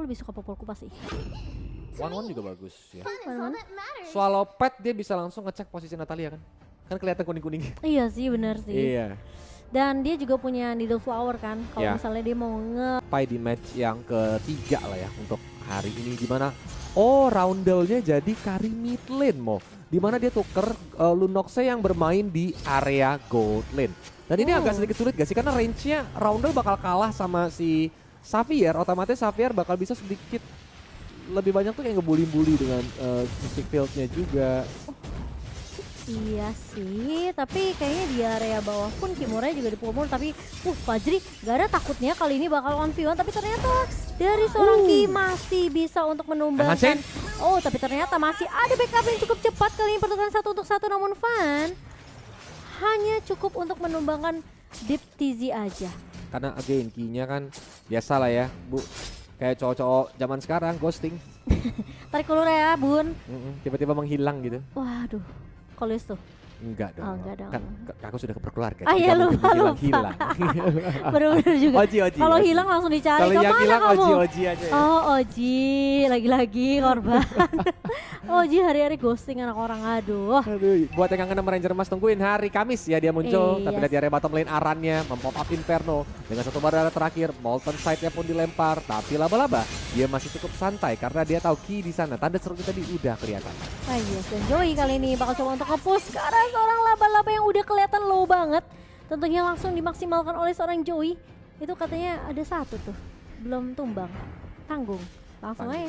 aku lebih suka Popol Kupas sih. One juga bagus ya. One-one. Swallow Pet dia bisa langsung ngecek posisi Natalia kan. Kan kelihatan kuning-kuning. Iya sih, benar sih. Iya. Dan dia juga punya Needle Flower kan. Kalau Ya. misalnya dia mau Sampai di match yang ketiga lah ya untuk hari ini, dimana Roundel-nya jadi carry mid lane Mo. Dimana dia tuker Lunoxe yang bermain di area gold lane. Dan ini agak sedikit sulit gak sih, karena range-nya Roundel bakal kalah sama si Xavier. Otomatis Xavier bakal bisa sedikit lebih banyak tuh kayak ngebully-bully dengan Mystic Field-nya juga. Iya sih, tapi kayaknya di area bawah pun Kimura juga dipukul, tapi Fajri gak ada takutnya kali ini bakal 1v1, tapi ternyata dari seorang Ki masih bisa untuk menumbangkan. Tapi ternyata masih ada backup yang cukup cepat kali ini, pertukaran 1 untuk 1, namun Van hanya cukup untuk menumbangkan Deep TZ aja. Karena again Ki-nya kan biasa lah ya Bu, kayak cowok-cowok zaman sekarang ghosting. Tarik ulur ya bun. Tiba-tiba menghilang gitu. Waduh, Kolis tuh. Enggak dong. Enggak dong. Kan aku sudah berkeluarga. Iya, lupa. Hilang. Bener-bener juga. Oji. Kalau hilang langsung dicari. Kalau yang Kemana hilang kamu? Oji aja ya. Oh Oji, lagi-lagi korban. Oji hari-hari ghosting anak orang, aduh. Aduh, buat yang kangen sama Ranger Mas, tungguin hari Kamis ya dia muncul. Iya. Tapi lihat di area bottom lane Arannya mempop up Inferno. Dengan satu barada terakhir, Molten Sight-nya pun dilempar. Tapi laba-laba dia masih cukup santai karena dia tahu Ki di sana. Tanda seru tadi udah kelihatan. Yes, dan Joey kali ini bakal coba untuk nge-push ke arah seorang laba-laba yang udah kelihatan low banget. Tentunya langsung dimaksimalkan oleh seorang Joey. Itu katanya ada satu tuh, belum tumbang, tanggung. Langsung aja,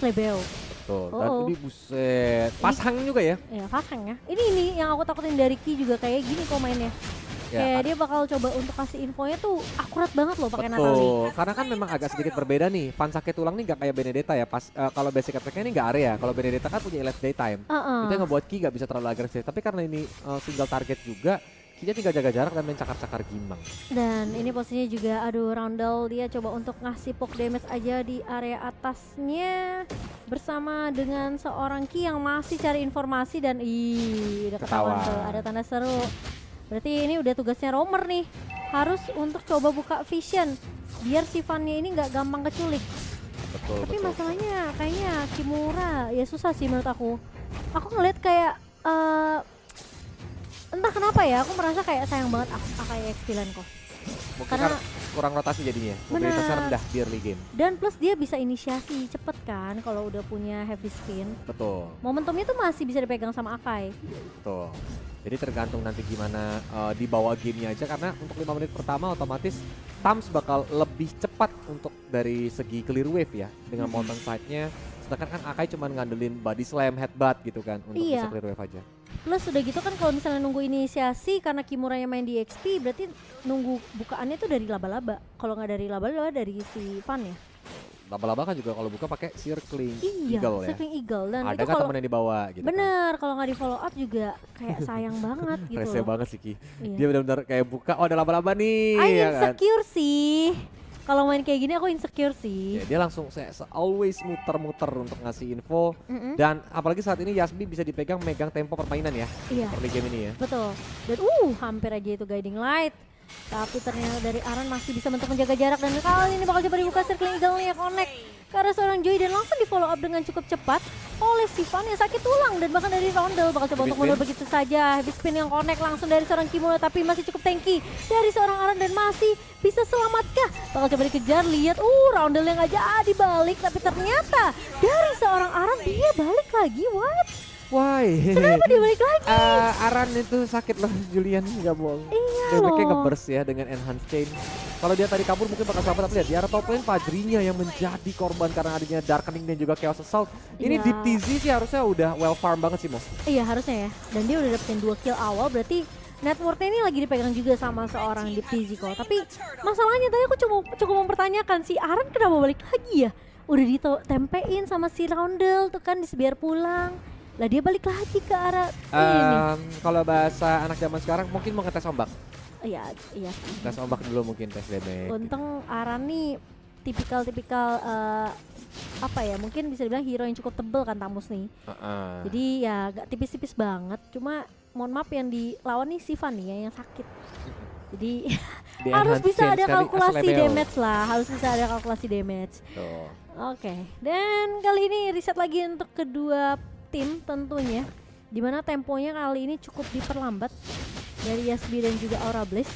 Plebeo. Betul, dan ini buset, pasang juga ya. Iya, pasang ya. Ini yang aku takutin dari Ki juga kayak gini kok mainnya. Kayak dia bakal coba untuk kasih infonya tuh akurat banget loh pakai Natalie. Betul, karena kan memang agak sedikit berbeda nih. Van sakit tulang nih gak kayak Benedetta ya. Pas kalau basic attack-nya ini gak area. Kalau Benedetta kan punya elite daytime. Itu yang ngebuat Ki gak bisa terlalu agresif. Tapi karena ini single target juga, Ki-nya tinggal jaga jarak dan main cakar-cakar gimbang. Dan ini posisinya juga, aduh, Roundel dia coba untuk ngasih poke damage aja di area atasnya bersama dengan seorang Ki yang masih cari informasi dan udah ketahuan tuh, ada tanda seru. Berarti ini udah tugasnya Romer nih, harus untuk coba buka vision biar si Van-nya ini nggak gampang keculik. Tapi masalahnya kayaknya Kimura ya susah sih menurut aku. Aku ngeliat kayak entah kenapa ya, aku merasa kayak sayang banget Akai X9 kok. Mungkin karena kurang rotasi jadinya, mobilitasnya rendah di early game. Dan plus dia bisa inisiasi cepet kan kalau udah punya heavy spin. Betul. Momentumnya tuh masih bisa dipegang sama Akai. Betul. Jadi tergantung nanti gimana dibawa gamenya aja, karena untuk 5 menit pertama otomatis Tams bakal lebih cepat untuk dari segi clear wave ya dengan mountain side-nya. Sedangkan kan Akai cuma ngandelin body slam, headbutt gitu kan untuk bisa clear wave aja. Plus udah gitu kan kalau misalnya nunggu inisiasi karena Kimura yang main di XP berarti nunggu bukaannya tuh dari laba-laba. Kalau nggak dari laba-laba dari si Van ya. Laba-laba kan juga kalau buka pakai circling eagle ya. Circling eagle, dan ada itu kan kalau temen yang dibawa gitu. Bener, kalau nggak di follow up juga kayak sayang banget gitu. Rese banget sih Ki. Dia benar-benar kayak buka, oh ada laba-laba nih. Insecure sih. Kalau main kayak gini aku insecure sih. Ya, dia langsung always muter-muter untuk ngasih info. Dan apalagi saat ini Yasmin bisa dipegang megang tempo permainan ya. Early game ini ya. Betul. Dan hampir aja itu guiding light. Tapi ternyata dari Aran masih bisa untuk menjaga jarak, dan kali ini bakal coba dibuka circling eagle-nya connect ke arah seorang Joey dan langsung di follow up dengan cukup cepat oleh si Van yang sakit tulang, dan bahkan dari Roundel bakal coba untuk mundur begitu saja. Heavy spin yang connect langsung dari seorang Kimura, tapi masih cukup tanky dari seorang Aran dan masih bisa selamatkah? Bakal coba dikejar, lihat Roundel yang aja dibalik, tapi ternyata dari seorang Aran dia balik lagi. What? Why? Kenapa dia balik lagi? Aran itu sakit loh, Julian, nggak bohong. Iya Damage-nya nge-burst ya dengan enhanced chain. Kalau dia tadi kabur mungkin bakal selamat, tapi lihat di arah top lane Fajrinya yang menjadi korban karena adanya Darkening dan juga Chaos Assault. Ini Deep TZ sih harusnya udah well farm banget sih Mo. Iya harusnya ya, dan dia udah dapetin 2 kill awal, berarti networknya ini lagi dipegang juga sama seorang Deep TZ kok. Tapi masalahnya tadi aku cukup mempertanyakan, si Aran kenapa balik lagi ya? Udah ditempein sama si Roundel tuh kan, biar pulang. Lah dia balik lagi ke arah ini. Kalau bahasa anak zaman sekarang mungkin mau ngetes ombak. Iya. Tes ombak dulu mungkin, tes damage. Untung Aran nih tipikal apa ya, mungkin bisa dibilang hero yang cukup tebel kan Tamus nih. Jadi ya gak tipis-tipis banget. Cuma mohon maaf yang dilawan nih si Van nih ya, yang sakit. Jadi harus enhance bisa chain ada sekali, kalkulasi Aslebeo. damage lah, harus bisa ada kalkulasi damage. Tuh. Oke, dan kali ini riset lagi untuk kedua tim tentunya, dimana temponya kali ini cukup diperlambat dari Yasbi dan juga Aura Blaze.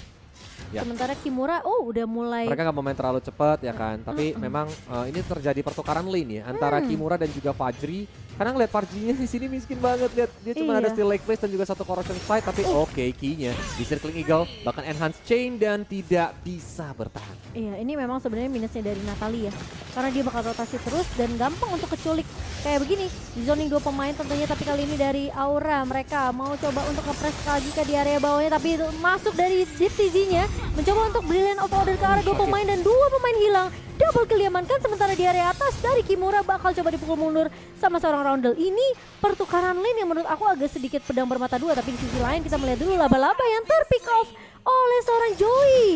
Ya. Sementara Kimura, udah mulai. Mereka nggak mau main terlalu cepat ya kan, tapi memang ini terjadi pertukaran lane ya antara Kimura dan juga Fajri. Karena ngeliat Fajrinya di sini miskin banget, lihat dia cuma ada Iya. steal leg place dan juga satu corruption fight, tapi oke key-nya di Circling Eagle bahkan enhance chain dan tidak bisa bertahan. Iya, ini memang sebenarnya minusnya dari Natalie ya, karena dia bakal rotasi terus dan gampang untuk keculik kayak begini. Di zoning 2 pemain tentunya, tapi kali ini dari Aura mereka mau coba untuk nge-press Kagika di area bawahnya, tapi itu masuk dari DTZ-nya mencoba untuk brilliant of order ke arah 2 pemain dan 2 pemain hilang. Double kill diamankan, sementara di area atas dari Kimura bakal coba dipukul mundur sama seorang Roundel. Ini pertukaran lane yang menurut aku agak sedikit pedang bermata dua, tapi di sisi lain kita melihat dulu laba-laba yang terpick off oleh seorang Joey.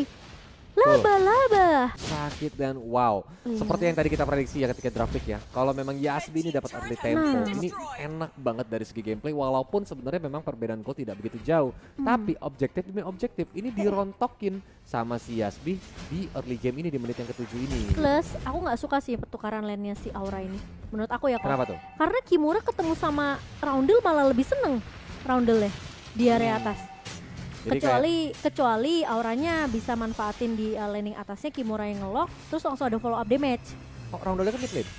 Laba-laba. Sakit dan wow. Seperti yang tadi kita prediksi ya ketika draft pick ya. Kalau memang Yasbi ini dapat early tempo, ini enak banget dari segi gameplay walaupun sebenarnya memang perbedaan goal tidak begitu jauh. Tapi objektif demi objektif ini dirontokin sama si Yasbi di early game ini di menit yang ke-7 ini. Plus, aku nggak suka sih pertukaran lane-nya si Aura ini. Menurut aku ya kok. Kenapa tuh? Karena Kimura ketemu sama Roundel malah lebih seneng Roundel ya di area atas. Jadi Kecuali auranya bisa manfaatin di laning atasnya, Kimura yang ngelock, terus langsung ada follow up damage. Roundel kan mid lane.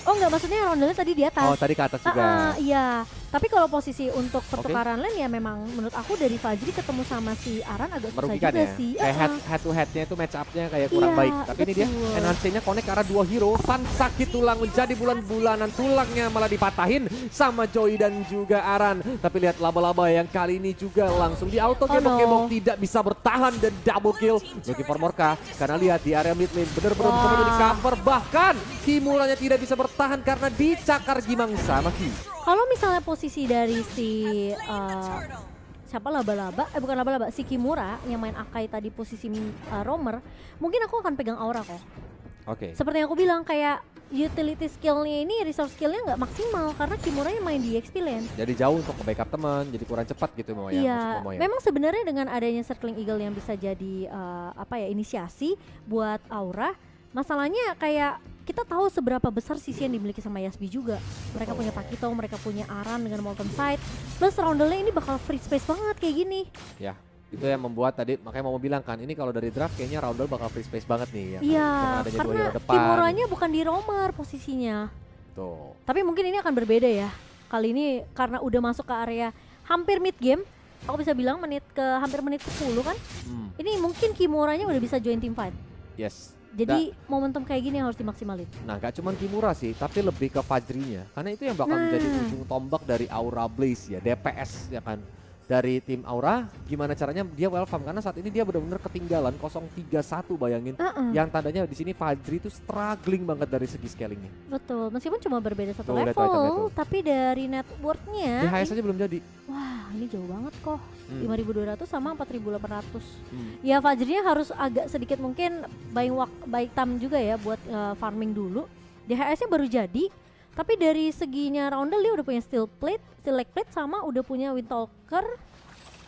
Oh enggak, maksudnya Roundelnya tadi di atas. Oh tadi ke atas juga. Iya, tapi kalau posisi untuk pertukaran lane ya memang menurut aku dari Fajri ketemu sama si Aran agak susah Merugikan juga ya. sih. Kayak head to headnya itu match up-nya kayak kurang Iya, baik. Tapi ini dia betul. enhance-nya connect ke arah 2 hero. San sakit tulang menjadi bulan-bulanan, tulangnya malah dipatahin sama Joey dan juga Aran. Tapi lihat laba-laba yang kali ini juga langsung di auto gebok-gebok, tidak bisa bertahan dan double kill. Looking for Morka karena lihat di area mid lane bener-bener betul-betul di cover. Bahkan Kimuranya tidak bisa bertahan karena dicakar Gimang sama Ki. Kalau misalnya posisi dari si siapa laba-laba, bukan laba-laba, si Kimura yang main Akai tadi posisi roamer, mungkin aku akan pegang Aura kok. Oke. Seperti yang aku bilang, kayak utility skillnya ini, resource skillnya nggak maksimal karena Kimura yang main di XP lane. Jadi jauh untuk nge-backup teman, jadi kurang cepat gitu mau ya. Iya, maksud Momo ya. memang sebenarnya dengan adanya Circling Eagle yang bisa jadi inisiasi buat Aura, masalahnya kayak kita tahu seberapa besar sisi yang dimiliki sama Yasbi juga. Mereka punya Pakito, mereka punya Aran dengan Molten Sight, plus Roundelnya ini bakal free space banget kayak gini. Ya, itu yang membuat tadi makanya mau bilang kan ini kalau dari draft kayaknya Roundel bakal free space banget nih ya. Iya, Dengan adanya dua karena hero depan. Kimuranya bukan di roamer posisinya. Tuh. Tapi mungkin ini akan berbeda ya. Kali ini karena udah masuk ke area hampir mid game, aku bisa bilang hampir menit 10 kan. Ini mungkin Kimuranya udah bisa join team fight. Yes. Jadi momentum kayak gini yang harus dimaksimalin. Nah, gak cuma Kimura sih, tapi lebih ke Fajrinya. Karena itu yang bakal menjadi ujung tombak dari Aura Blaze ya, DPS ya kan. Dari tim Aura, gimana caranya dia well farm karena saat ini dia benar-benar ketinggalan 0-3-1 bayangin. Yang tandanya di sini Fajri itu struggling banget dari segi scalingnya. Betul, meskipun cuma berbeda satu Tuh, lihat itemnya level, tuh. tapi dari net worth-nya DHS aja belum jadi. wah, ini jauh banget kok. 5.200 sama 4.800. Hmm. Ya Fajrinya harus agak sedikit mungkin baik time juga ya buat farming dulu. DHS-nya baru jadi, tapi dari seginya Roundel dia udah punya steel leg plate sama udah punya Windtalker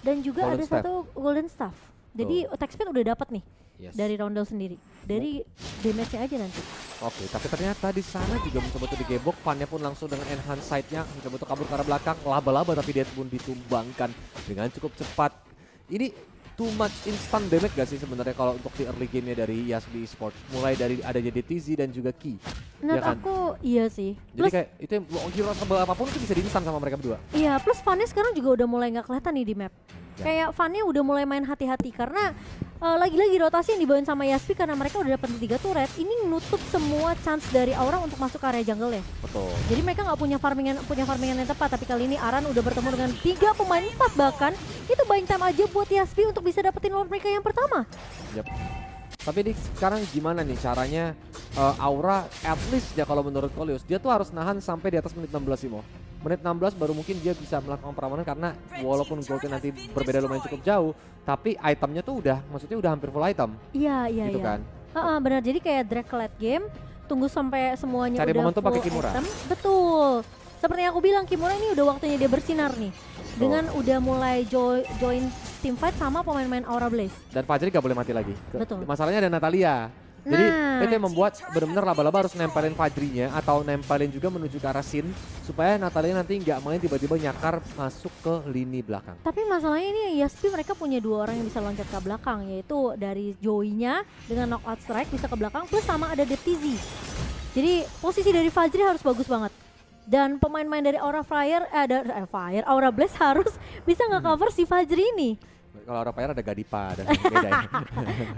dan juga Golden ada Staff. satu Golden Staff. Jadi attack speed udah dapat nih Yes. dari Roundel sendiri. Dari damage-nya aja nanti. Oke, tapi ternyata di sana juga mencoba untuk digebok, Fannya pun langsung dengan enhance sight-nya mencoba untuk kabur ke arah belakang, laba-laba tapi Death pun ditumbangkan dengan cukup cepat. Ini too much instant damage gak sih sebenarnya kalau untuk di early game-nya dari Yasbi Esports, mulai dari adanya DTZ dan juga Ki. Menurut kan? aku iya sih. Jadi kayak itu yang hero sebel apapun itu bisa di-instant sama mereka berdua. Iya, plus funnya sekarang juga udah mulai nggak kelihatan nih di map. Ya. Kayak funnya udah mulai main hati-hati karena lagi-lagi rotasi yang dibawain sama Yasbi karena mereka udah dapat 3 turret. Ini nutup semua chance dari Aura untuk masuk ke area jungle ya. Betul. Jadi mereka nggak punya farmingan yang tepat. Tapi kali ini Aran udah bertemu dengan 3 pemain 4 bahkan. Itu buying time aja buat Yasbi untuk bisa dapetin lord mereka yang pertama. Yep. Tapi ini sekarang gimana nih caranya Aura at least ya kalau menurut Kolius dia tuh harus nahan sampai di atas menit 16 sih Mo. Menit 16 baru mungkin dia bisa melakukan perlawanan karena walaupun goldnya nanti berbeda lumayan cukup jauh, tapi itemnya tuh maksudnya udah hampir full item. Iya, gitu iya. kan. Benar, jadi kayak drag ke late game, tunggu sampai semuanya Cari udah momentum full pakai Kimura. item. Betul. Seperti yang aku bilang, Kimura ini udah waktunya dia bersinar nih. Dengan udah mulai join teamfight sama pemain-pemain Aura Blaze. Dan Fajri gak boleh mati lagi. Betul. Masalahnya ada Natalia. Jadi Nah. itu yang membuat benar-benar laba-laba harus nempelin Fajrinya atau nempelin juga menuju ke arah Sin supaya Natalia nanti nggak main tiba-tiba nyakar masuk ke lini belakang. Tapi masalahnya ini Yaspi mereka punya 2 orang yang bisa loncat ke belakang, yaitu dari Joey-nya dengan knockout strike bisa ke belakang, plus sama ada Deptizi. Jadi posisi dari Fajri harus bagus banget. Dan pemain-pemain dari Aura Aura Blaze harus bisa nge-cover si Fajri ini. Kalau Aura Fire ada Gadipa dan beda ya.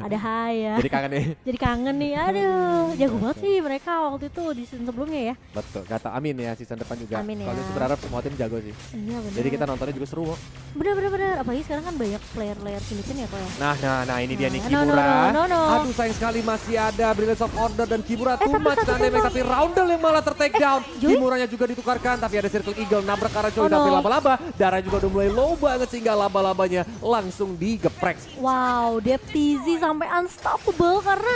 Ada Haya. Jadi kangen nih. Jadi kangen nih, aduh. Jago banget sih mereka waktu itu di season sebelumnya ya. Betul, kata amin ya season depan juga. Amin ya. Kalau itu berharap semua tim jago sih. Iya benar. Jadi kita nontonnya juga seru kok. Bener. Apalagi sekarang kan banyak player-player Filipina ya kok ya. Nah ini dia nih No, Kimura. no. Aduh sayang sekali masih ada Brilliance of Order dan Kimura too tapi much satu damage, tembak. tapi Roundel yang malah ter-take down. Joey? Kimuranya juga ditukarkan tapi ada Circle Eagle nabrak ke arah Joey Oh, tapi no. laba-laba darah juga udah mulai low banget sehingga laba-labanya langsung digeprek. Wow, Deptizi sampai unstoppable karena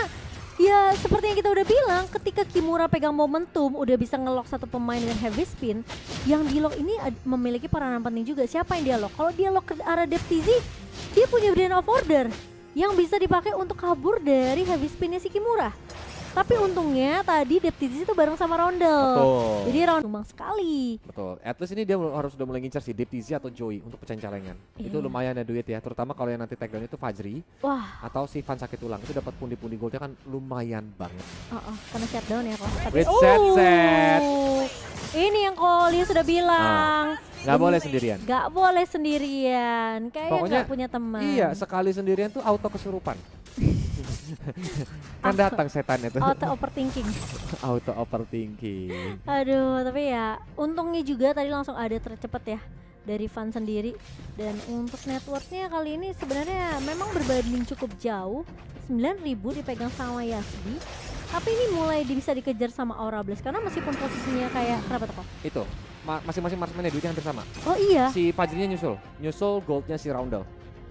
ya seperti yang kita udah bilang, ketika Kimura pegang momentum udah bisa ngelock satu pemain dengan heavy spin, yang di lock ini memiliki peranan penting juga. Siapa yang dia lock? Kalau dia lock ke arah Deptizi, dia punya Brilliant of Order yang bisa dipakai untuk kabur dari heavy spinnya si Kimura. Tapi untungnya tadi Deptizi itu bareng sama Roundel. Betul. Jadi Roundel tumbang sekali. Betul, at least ini dia harus udah mulai ngincar si Deptizi atau Joey untuk pecahin celengan. Itu Iya. lumayan ya duit ya, terutama kalau yang nanti takedown itu Fajri Wah, atau si Van sakit tulang itu dapat pundi-pundi goldnya kan lumayan banget. karena shutdown ya kalau. With set. Ini yang Koli sudah bilang. Nggak boleh sendirian. Gak boleh sendirian. Kayaknya Pokoknya gak punya teman. Iya, sekali sendirian tuh auto kesurupan. Kan datang setan itu. Auto overthinking. Auto overthinking. Aduh, tapi ya untungnya juga tadi langsung ada tercepat ya dari Van sendiri. Dan untuk networknya kali ini sebenarnya memang berbanding cukup jauh. 9.000 dipegang sama Yasbi. Tapi ini mulai bisa dikejar sama Aura Blaze karena meskipun posisinya kayak kenapa tuh kok? Itu masing-masing marksman-nya duitnya hampir sama. Oh iya. Si Fajrinya nyusul goldnya si Roundel.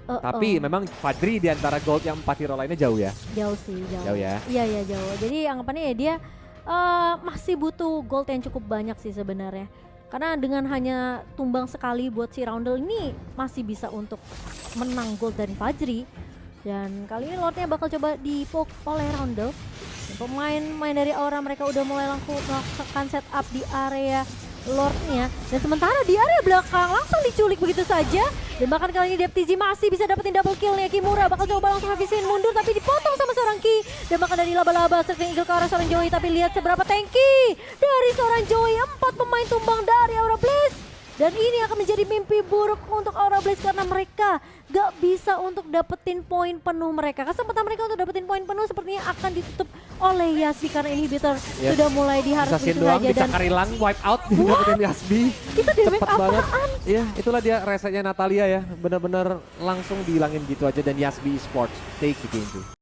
Tapi Oh. memang Fajri di antara gold yang 4 hero lainnya jauh ya. Jauh sih, jauh. Jauh ya. Iya jauh. Jadi anggapannya ya dia masih butuh gold yang cukup banyak sih sebenarnya. Karena dengan hanya tumbang sekali buat si Roundel ini masih bisa untuk menang gold dari Fajri. Dan kali ini Lordnya bakal coba dipoke oleh Roundel. Pemain dari Aura mereka udah mulai langsung melakukan setup di area Lordnya. Dan sementara di area belakang langsung diculik begitu saja. Dan bahkan kali ini Deptizi masih bisa dapetin double killnya. Kimura bakal coba langsung habisin mundur tapi dipotong sama seorang Ki. Dan bahkan dari laba-laba Circling Eagle ke arah seorang Joey. Tapi lihat seberapa tanky dari seorang Joey. 4 pemain tumbang dari Aura Blaze. Dan ini akan menjadi mimpi buruk untuk Aura Blaze karena mereka gak bisa untuk dapetin poin penuh mereka. Kesempatan mereka untuk dapetin poin penuh sepertinya akan ditutup oleh Yasbi karena inhibitor Yes. sudah mulai diharus Assassin begitu doang saja. Dan dicakar hilang, wipe out, dapetin Yasbi. itu damage Cepat banget. apaan? Iya, itulah dia resetnya Natalia ya. Bener-bener langsung dihilangin gitu aja dan Yasbi Esports take the game tuh.